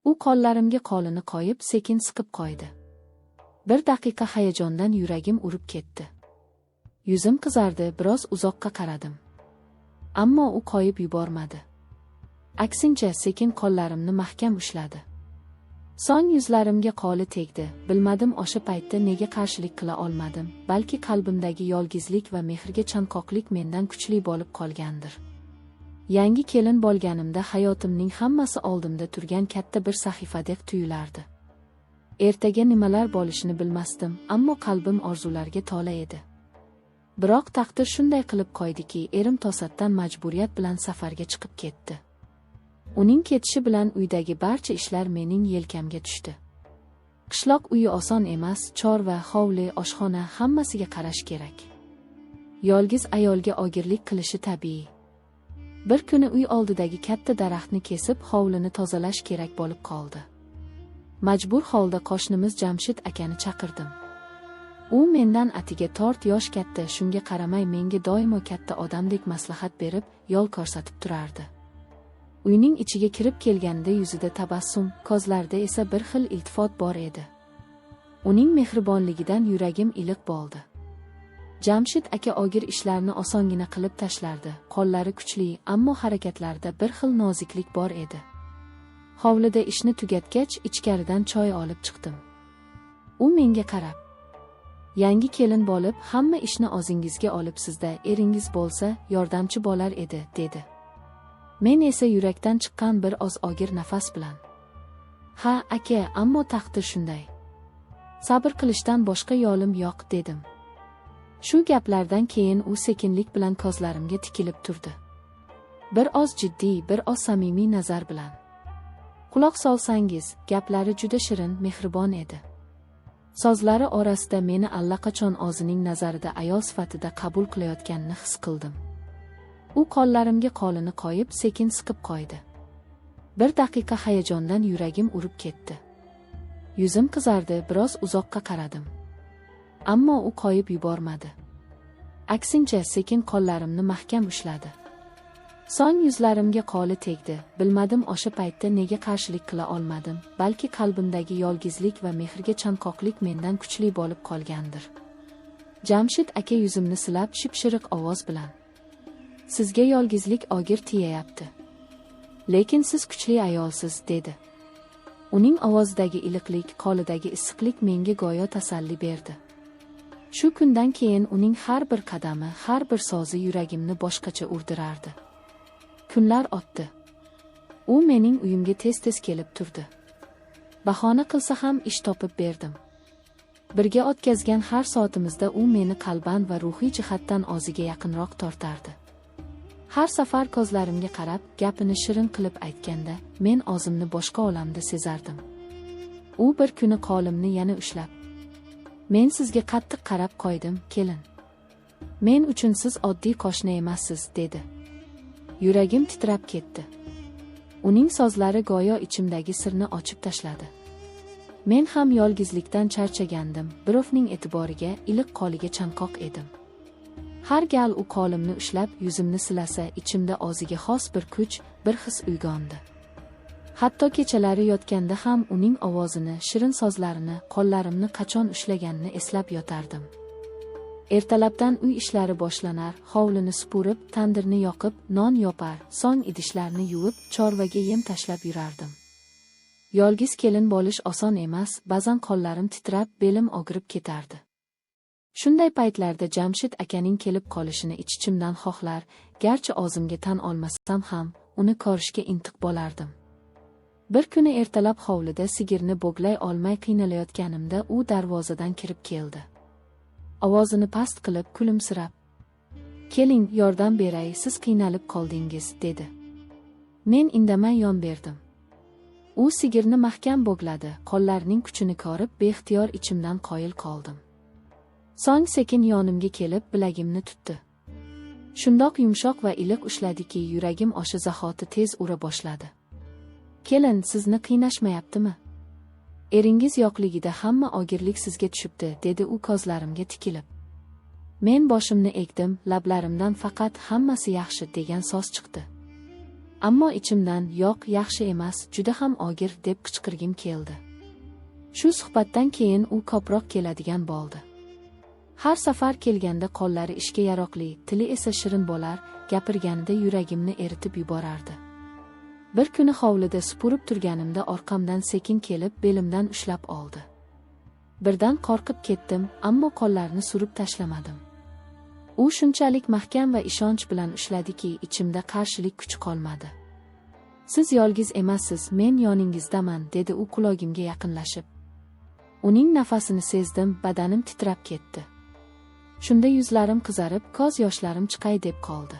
U qo'llarimga qo'lini qo'yib sekin siqib qo'ydi. Bir daqiqa hayajondan yuragim urib ketdi. Yuzim qizardi, biroz uzoqqa qaradim. Ammo u qo'yib yubormadi. Aksincha, sekin qo'llarimni mahkam ushladi. So'ng yuzlarimga qo'li tegdi. Bilmadim o'sha paytda nega qarshilik qila olmadim, balki qalbimdagi yolg'izlik va mehrga chanqoqlik mendan kuchli bo'lib qolgandir. Yangi kelin bo'lganimda hayotimning hammasi oldimda turgan katta bir sahifadek tuyulardi. Ertaga nimalar bo'lishini bilmasdim, ammo qalbim orzularga to'la edi. Biroq taqdir shunday qilib qo'ydiki, erim to'satdan majburiyat bilan safarga chiqib ketdi. Uning ketishi bilan uydagi barcha ishlar mening yelkamga tushdi. Qishloq uyi oson emas, chorva, hovli, oshxona hammasiga qarash kerak. Yolg'iz ayolga og'irlik qilishi tabiiy. Bir kuni uy oldidagi katta daraxtni kesib, hovlini tozalash kerak bo'lib qoldi. Majbur holda qo'shnimiz Jamshid akani chaqirdim. U mendan atiga 4 yosh katta, shunga qaramay menga doimo katta odamdek maslahat berib, yo'l ko'rsatib turardi. Uyning ichiga kirib kelganda yuzida tabassum, ko'zlarida esa bir xil iltifot bor edi. Uning mehribonligidan yuragim iliq bo'ldi. Jamshid aka og'ir ishlarni osongina qilib tashlardi. Qo'llari kuchli, ammo harakatlarida bir xil noziklik bor edi. Hovlida ishni tugatgach, ichkaridan choy olib chiqdim. U menga qarab: "Yangi kelin bo'lib, hamma ishni o'zingizga olibsiz-da, eringiz bo'lsa, yordamchi bo'lar edi", dedi. Men esa yurakdan chiqqan bir oz og'ir nafas bilan: "Ha, aka, ammo taqdir shunday. Sabr qilishdan boshqa yo'lim yo'q", dedim. Shu gaplardan keyin u sekinlik bilan ko'zlarimga tikilib turdi. Bir oz jiddiy, bir oz samimiy nazar bilan. Quloq solsangiz, gaplari juda shirin, mehribon edi. So'zlari orasida meni allaqachon o'zining nazarida ayol sifatida qabul qilayotganini his qildim. U qo'llarimga qo'lini qo'yib sekin siqib qo'ydi. Bir daqiqa hayajondan yuragim urib ketdi. Yuzim qizardi, biroz uzoqqa qaradim. Ammo u qo'yib yubormadi. Aksincha, sekin qo'llarimni mahkam ushladi. So'ng yuzlarimga qo'li tegdi. Bilmadim o'sha paytda nega qarshilik qila olmadim, balki qalbimdagi yolg'izlik va mehrga chanqoqlik mendan kuchli bo'lib qolgandir. Jamshid aka yuzimni silab shipshiriq ovoz bilan: "Sizga yolg'izlik og'ir tiyayapti. Lekin siz kuchli ayolsiz", dedi. Uning ovozidagi iliqlik, qo'lidagi issiqlik menga go'yo tasalli berdi. Shu kundan keyin uning har bir qadami, har bir so'zi yuragimni boshqacha urdirardi. Kunlar o'tdi. U mening uyimga tez-tez kelib turdi. Bahona qilsa ham ish topib berdim. Birga o'tkazgan har soatimizda u meni qalban va ruhiy jihatdan o'ziga yaqinroq tortardi. Har safar ko'zlarimga qarab, gapini shirin qilib aytganda, men o'zimni boshqa olamda sezardim. U bir kuni qo'limni yana ushlab: "Men sizga qattiq qarab qo'ydim, kelin. Men uchun siz oddiy qo'shni emassiz", dedi. Yuragim titrab ketdi. Uning so'zlari go'yo ichimdagi sirni ochib tashladi. Men ham yolg'izlikdan charchagandim, birovning e'tiboriga, iliq qo'liga chanqoq edim. Har gal u qo'limni ushlab yuzimni silasa, ichimda o'ziga xos bir kuch, bir his uyg'ondi. Hatto kechalari yotganda ham uning ovozini, shirin so'zlarini, qo'llarimni qachon ushlaganini eslab yotardim. Ertalabdan uy ishlari boshlanar, hovlini supurib, tandirni yoqib, non yopar, so'ng idishlarni yuvib, chorvaga yem tashlab yurardim. Yolg'iz kelin bo'lish oson emas, ba'zan qo'llarim titrab, belim og'rib ketardi. Shunday paytlarda Jamshid akaning kelib qolishini ich-ichimdan xohlar, garchi o'zimga tan olmasam ham, uni ko'rishga intiq bo'lardim. Bir kuni ertalab hovlida sigirni bo'glay olmay qiynalayotganimda u darvozadan kirib keldi. Ovozini past qilib, kulimsirab: "Keling, yordam beray, siz qiynalib qoldingiz", dedi. Men indamay yon berdim. U sigirni mahkam bo'gladi, qo'llarining kuchini ko'rib, beixtiyor ichimdan qoyil qoldim. So'ng sekin yonimga kelib, bilagimni tutdi. Shundoq yumshoq va iliq ushladiki, yuragim o'sha zahoti tez ura boshladi. "Kelin, sizni qiynashmayaptimi? Eringiz yo'qligida hamma og'irlik sizga tushibdi", dedi u ko'zlarimga tikilib. Men boshimni egdim, lablarimdan faqat "hammasi yaxshi" degan so'z chiqdi. Ammo ichimdan yo'q, yaxshi emas, juda ham og'ir deb qichqirgim keldi. Shu suhbatdan keyin u ko'proq keladigan bo'ldi. Har safar kelganda qo'llari ishga yaroqli, tili esa shirin bo'lar, gapirganida yuragimni eritib yuborardi. Bir kuni hovlida supurib turganimda orqamdan sekin kelib belimdan ushlab oldi. Birdan qo'rqib ketdim, ammo qo'llarini surib tashlamadim. U shunchalik mahkam va ishonch bilan ushladiki, ichimda qarshilik kuchi qolmadi. "Siz yolg'iz emassiz, men yoningizdaman", dedi u qulog'imga yaqinlashib. Uning nafasini sezdim, badanim titrab ketdi. Shunda yuzlarim qizarib, ko'z yoshlarim chiqay deb qoldi.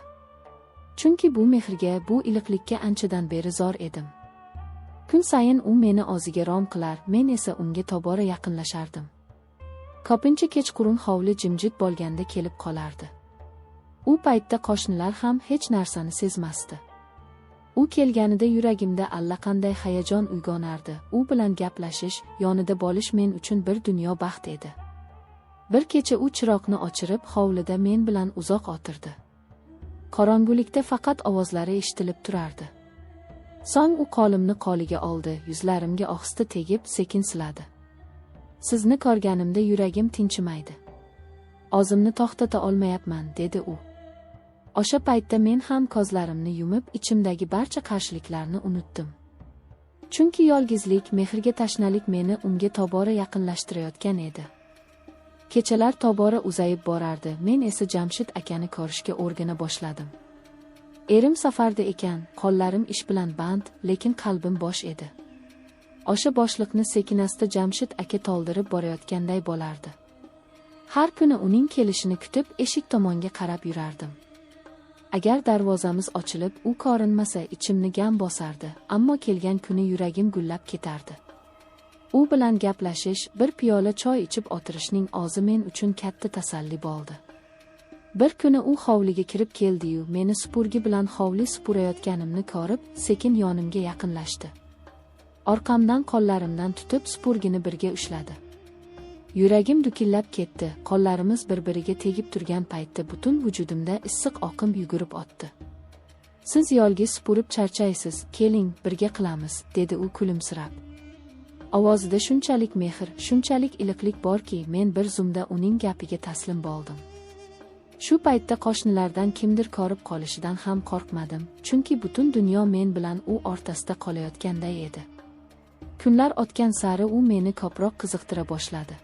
Chunki bu mehrga, bu iliqlikka anchadan beri zor edim. Kun sayin u meni o'ziga rom qilar, men esa unga tobora yaqinlashardim. Ko'pincha kechqurun hovli jimjit bo'lganda kelib qolardi. U paytda qo'shnilar ham hech narsani sezmasdi. U kelganida yuragimda allaqanday hayajon uyg'onardi. U bilan gaplashish, yonida bo'lish men uchun bir dunyo baxt edi. Bir kecha u chiroqni o'chirib, hovlida men bilan uzoq o'tirdi. Qorong'ulikda faqat ovozlari eshitilib turardi. So'ng u qo'limni qo'liga oldi, yuzlarimga ohista tegib, sekin siladi. "Sizni ko'rganimda yuragim tinchimaydi. O'zimni to'xtata olmayapman", dedi u. O'sha paytda men ham ko'zlarimni yumib, ichimdagi barcha qarshiliklarni unutdim. Chunki yolg'izlik, mehrga tashnalik meni unga tobora yaqinlashtirayotgan edi. Kechalar tobora uzayib borardi, men esa Jamshid akani ko'rishga o'rgana boshladim. Erim safarda ekan, qo'llarim ish bilan band, lekin qalbim bo'sh edi. O'sha boshliqni sekinasta Jamshid aka to'ldirib borayotganday bo'lardi. Har kuni uning kelishini kutib, eshik tomonga qarab yurardim. Agar darvozamiz ochilib, u ko'rinmasa, ichimni gam bosardi, ammo kelgan kuni yuragim gullab ketardi. U bilan gaplashish, bir piyola choy ichib o'tirishning o'zi men uchun katta tasalli bo'ldi. Bir kuni u hovliga kirib keldi-yu, meni supurgi bilan hovli supurayotganimni ko'rib, sekin yonimga yaqinlashdi. Orqamdan qo'llarimdan tutib supurgini birga ushladi. Yuragim dukillab ketdi. Qo'llarimiz bir-biriga tegib turgan paytda butun vujudimda issiq oqim yugurib o'tdi. "Siz yolg'iz supurib charchaysiz, keling, birga qilamiz", dedi u kulimsirab. Ovozida shunchalik mehr, shunchalik iliqlik borki, men bir zumda uning gapiga taslim bo'ldim. Shu paytda qo'shnilardan kimdir ko'rib qolishidan ham qo'rqmadim, chunki butun dunyo men bilan u o'rtasida qolayotganday edi. Kunlar o'tgan sari u meni ko'proq qiziqtira boshladi.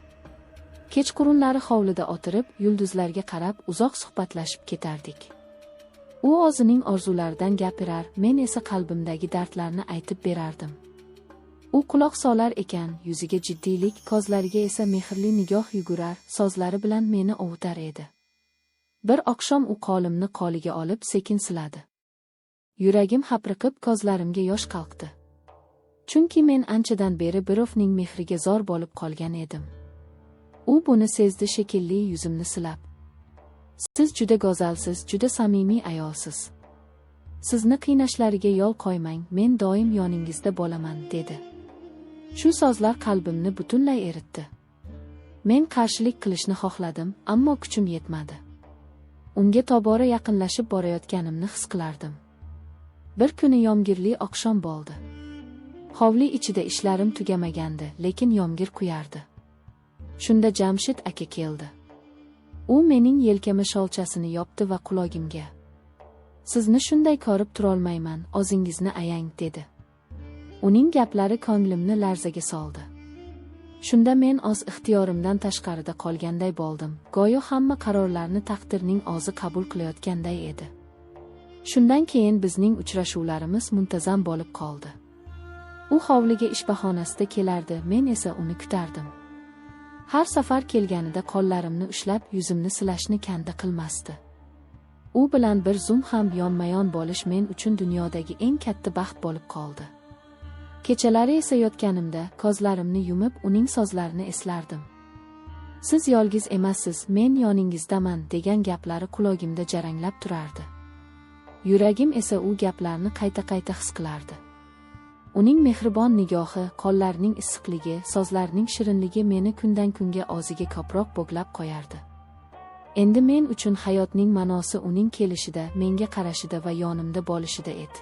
Kechqurunlari hovlida o'tirib, yulduzlarga qarab, uzoq suhbatlashib ketardik. U o'zining orzularidan gapirar, men esa qalbimdagi dardlarni aytib berardim. U quloq solar ekan, yuziga jiddiylik, ko'zlariga esa mehrli nigoh yugurar, so'zlari bilan meni ovutar edi. Bir oqshom u qo'limni qo'liga olib sekin siladi. Yuragim hapriqib, ko'zlarimga yosh qalqdi. Chunki men anchadan beri birovning mehriga zor bo'lib qolgan edim. U buni sezdi shekilli, yuzimni silab. "Siz juda go'zalsiz, juda samimiy ayolsiz. Sizni qiynashlariga yo'l qo'ymang, men doim yoningizda bo'laman", dedi. Shu so'zlar qalbimni butunlay eritdi. Men qarshilik qilishni xohladim, ammo kuchim yetmadi. Unga tobora yaqinlashib borayotganimni his qilardim. Bir kuni yomg'irli oqshom bo'ldi. Hovli ichida ishlarim tugamagandi, lekin yomg'ir quyardi. Shunda Jamshid aka keldi. U mening yelkama sholchasini yopdi va qulog'imga: "Sizni shunday ko'rib turolmayman, o'zingizni ayang", dedi. Uning gaplari ko'nglimni larzaga soldi. Shunda men o'z ixtiyorimdan tashqarida qolganday bo'ldim, go'yo hamma qarorlarni taqdirning o'zi qabul qilayotganday edi. Shundan keyin bizning uchrashuvlarimiz muntazam bo'lib qoldi. U hovliga ish bahonasida kelardi, men esa uni kutardim. Har safar kelganida qo'llarimni ushlab, yuzimni silashni kanda qilmasdi. U bilan bir zum ham yonma-yon bo'lish men uchun dunyodagi eng katta baxt bo'lib qoldi. Kechalari esa yotganimda ko'zlarimni yumib uning so'zlarini eslardim. "Siz yolg'iz emassiz, men yoningizdaman" degan gaplari qulog'imda jaranglab turardi. Yuragim esa u gaplarni qayta-qayta his qilardi. Uning mehribon nigohi, qo'llarining issiqligi, so'zlarining shirinligi meni kundan kunga o'ziga ko'proq bog'lab qo'yardi. Endi men uchun hayotning ma'nosi uning kelishida, menga qarashida va yonimda bo'lishida edi.